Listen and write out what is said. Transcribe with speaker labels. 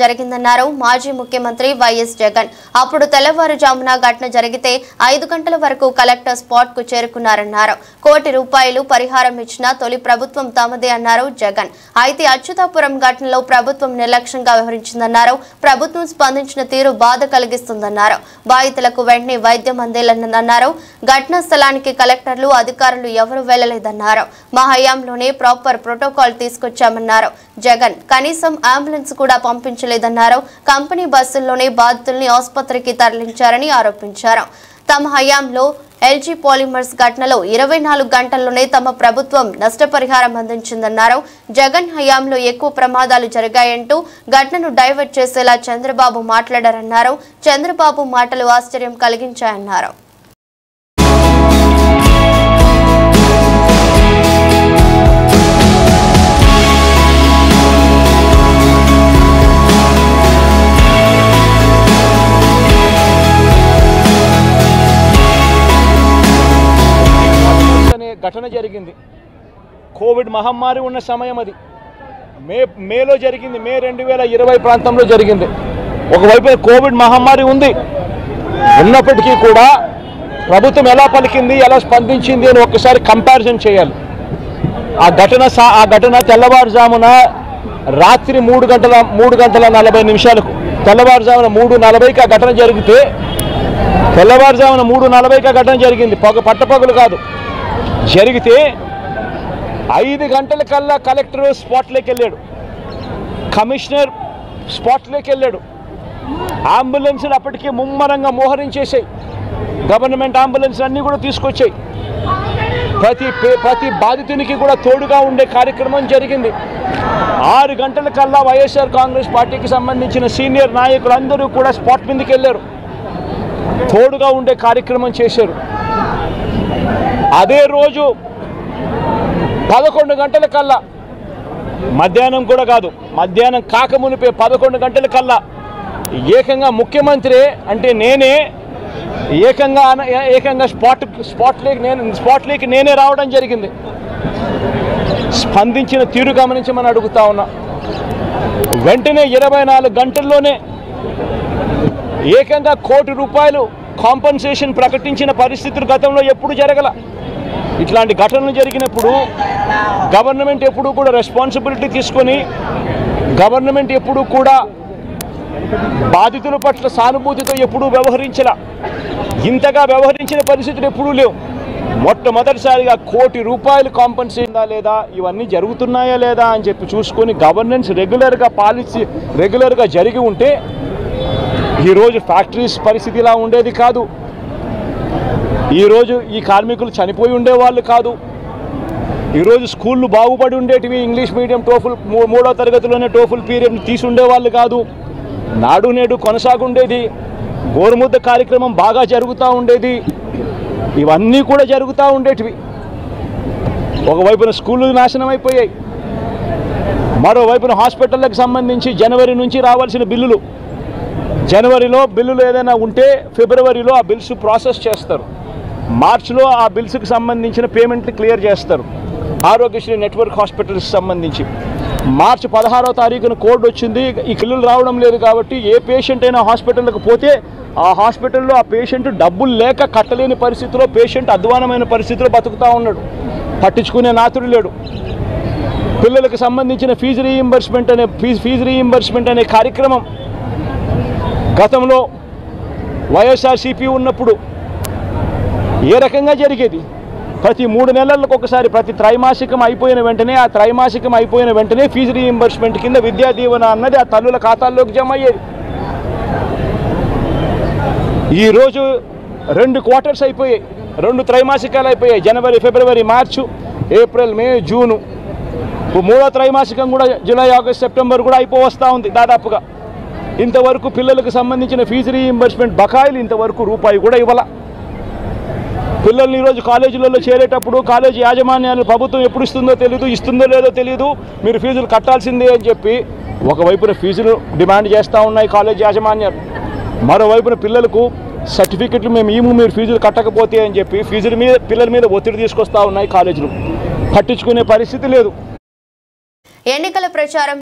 Speaker 1: జరిగిందన్నారు మాజీ ముఖ్యమంత్రి వైఎస్ జగన్. అప్పుడు తెల్లవారుజామున ఘటన జరిగితే 5 గంటల వరకు కలెక్టర్ స్పాట్ కు చేరుకున్నారన్నారు. కోటి రూపాయలు పరిహారం ఇచ్చిన తొలి ప్రభుత్వం తమదే అన్నారు జగన్. అయితే అచ్యుతాపురం ఘటనలో ప్రభుత్వం నిర్లక్ష్యంగా వ్యవహరించిందన్నారు. ప్రభుత్వం స్పందించిన తీరు బాధ కలిగిస్తుందన్నారు. బాధితులకు వెంటనే వైద్యం అందేలన్నారు. ఘటనా స్థలానికి కలెక్టర్లు అధికారులు ఎవరూ వెళ్లలేదన్నారు. మా హయాంలోనే ప్రాపర్ ప్రోటోకాల్ తీసుకొచ్చామన్నారు జగన్. కనీసం అంబులెన్స్ కూడా పంపించలేదన్నారు. కంపెనీ బస్సుల్లోనే బాధితుల్ని ఆసుపత్రికి తరలించారని ఆరోపించారు. తమ హయాంలో ఎల్జీ పాలిమర్స్ ఘటనలో 24 గంటల్లోనే తమ ప్రభుత్వం నష్టపరిహారం అందించిందన్నారు. జగన్ హయాంలో ఎక్కువ ప్రమాదాలు జరిగాయంటూ ఘటనను డైవర్ట్ చేసేలా చంద్రబాబు మాట్లాడారన్నారు. చంద్రబాబు మాటలు ఆశ్చర్యం కలిగించాయన్నారు.
Speaker 2: ఘటన జరిగింది. కోవిడ్ మహమ్మారి ఉన్న సమయం అది. మేలో జరిగింది. మే 2020 ప్రాంతంలో జరిగింది. ఒకవైపు కోవిడ్ మహమ్మారి ఉంది. ఉన్నప్పటికీ కూడా ప్రభుత్వం ఎలా పలికింది, ఎలా స్పందించింది అని ఒక్కసారి కంపారిజన్ చేయాలి. ఆ ఘటన తెల్లవారుజామున రాత్రి 3 గంటల 40 నిమిషాలకు తెల్లవారుజామున 3:40కి ఆ ఘటన జరిగితే తెల్లవారుజామున 3:40కి ఆ ఘటన జరిగింది. పట్టపగలు కాదు. జరిగితే 5 గంటల కల్లా కలెక్టర్ స్పాట్లోకి వెళ్ళాడు. కమిషనర్ స్పాట్లోకి వెళ్ళాడు. అంబులెన్స్లు అప్పటికే ముమ్మరంగా మోహరించేసాయి. గవర్నమెంట్ అంబులెన్స్ అన్నీ కూడా తీసుకొచ్చాయి. ప్రతి బాధితునికి కూడా తోడుగా ఉండే కార్యక్రమం జరిగింది. 6 గంటల కల్లా వైఎస్ఆర్ కాంగ్రెస్ పార్టీకి సంబంధించిన సీనియర్ నాయకులందరూ కూడా స్పాట్ మీదకి వెళ్ళారు. తోడుగా ఉండే కార్యక్రమం చేశారు. అదే రోజు 11 గంటల కల్లా, మధ్యాహ్నం కూడా కాదు, మధ్యాహ్నం కాకమునిపే 11 గంటల కల్లా ఏకంగా ముఖ్యమంత్రి అంటే నేనే ఏకంగా స్పాట్లోకి నేనే రావడం జరిగింది. స్పందించిన తీరు గమనించి మనం అడుగుతా ఉన్నా. వెంటనే 24 గంటల్లోనే ఏకంగా ₹1 కోటి కాంపన్సేషన్ ప్రకటించిన పరిస్థితులు గతంలో ఎప్పుడు జరగల. ఇట్లాంటి ఘటనలు జరిగినప్పుడు గవర్నమెంట్ ఎప్పుడూ కూడా రెస్పాన్సిబిలిటీ తీసుకొని గవర్నమెంట్ ఎప్పుడూ కూడా బాధితుల పట్ల సానుభూతితో ఎప్పుడూ వ్యవహరించలా. ఇంతగా వ్యవహరించిన పరిస్థితులు ఎప్పుడూ లేవు. మొట్టమొదటిసారిగా ₹1 కోటి కాంపన్సేషన్ లేదా, ఇవన్నీ జరుగుతున్నాయా లేదా అని చెప్పి చూసుకొని గవర్నెన్స్ రెగ్యులర్గా జరిగి ఉంటే ఈరోజు ఫ్యాక్టరీస్ పరిస్థితి ఇలా ఉండేది కాదు. ఈరోజు ఈ కార్మికులు చనిపోయి ఉండేవాళ్ళు కాదు. ఈరోజు స్కూళ్ళు బాగుపడి ఉండేటివి. ఇంగ్లీష్ మీడియం టోఫుల్ 3వ తరగతిలోనే టోఫుల్ పీరియడ్ తీసి ఉండేవాళ్ళు కాదు. నాడు నేడు కొనసాగుండేది. గోరుముద్ద కార్యక్రమం బాగా జరుగుతూ ఉండేది. ఇవన్నీ కూడా జరుగుతూ ఉండేటివి. ఒకవైపున స్కూళ్ళు నాశనం అయిపోయాయి. మరోవైపున హాస్పిటళ్ళకి సంబంధించి జనవరి నుంచి రావాల్సిన బిల్లులు, జనవరిలో బిల్లులు ఏదైనా ఉంటే ఫిబ్రవరిలో ఆ బిల్స్ ప్రాసెస్ చేస్తారు. మార్చిలో ఆ బిల్స్కి సంబంధించిన పేమెంట్లు క్లియర్ చేస్తారు. ఆరోగ్యశ్రీ నెట్వర్క్ హాస్పిటల్స్కి సంబంధించి మార్చి 16వ తారీఖున కోడ్ వచ్చింది. ఈ బిల్లులు రావడం లేదు కాబట్టి ఏ పేషెంట్ అయినా హాస్పిటల్కి పోతే ఆ హాస్పిటల్లో ఆ పేషెంట్ డబ్బులు లేక కట్టలేని పరిస్థితిలో, పేషెంట్ అధ్వానమైన పరిస్థితిలో బతుకుతూ ఉన్నాడు. పట్టించుకునే నాతుడు లేడు. పిల్లలకు సంబంధించిన ఫీజు రీయింబర్స్మెంట్ అనే కార్యక్రమం గతంలో వైఎస్ఆర్సీపీ ఉన్నప్పుడు ఏ రకంగా జరిగేది? ప్రతి 3 నెలలకు ఒకసారి, ప్రతి త్రైమాసికం అయిపోయిన వెంటనే ఫీజు రీయింబర్స్మెంట్ కింద విద్యా దీవెన అన్నది ఆ తల్లుల ఖాతాల్లోకి జమ అయ్యేది. ఈరోజు 2 క్వార్టర్స్ అయిపోయాయి, 2 త్రైమాసికాలు అయిపోయాయి. జనవరి, ఫిబ్రవరి, మార్చు, ఏప్రిల్, మే, జూను. 3వ త్రైమాసికం కూడా జూలై, ఆగస్టు, సెప్టెంబర్ కూడా అయిపోవస్తూ ఉంది దాదాపుగా. ఇంతవరకు పిల్లలకు సంబంధించిన ఫీజు రీయింబర్స్మెంట్ బకాయిలు ఇంతవరకు రూపాయి కూడా ఇవ్వాల. పిల్లల్ని ఈరోజు కాలేజీలలో చేరేటప్పుడు కాలేజీ యాజమాన్యాలు ప్రభుత్వం ఎప్పుడు ఇస్తుందో లేదో తెలియదు, మీరు ఫీజులు కట్టాల్సిందే అని చెప్పి ఒకవైపున ఫీజులు డిమాండ్ చేస్తూ ఉన్నాయి కాలేజీ యాజమాన్యాలు. మరోవైపున పిల్లలకు సర్టిఫికెట్లు మీరు ఫీజులు కట్టకపోతే అని చెప్పి పిల్లల మీద ఒత్తిడి తీసుకొస్తూ ఉన్నాయి కాలేజీలు. పట్టించుకునే పరిస్థితి లేదు.
Speaker 1: ఎన్నికల ప్రచారం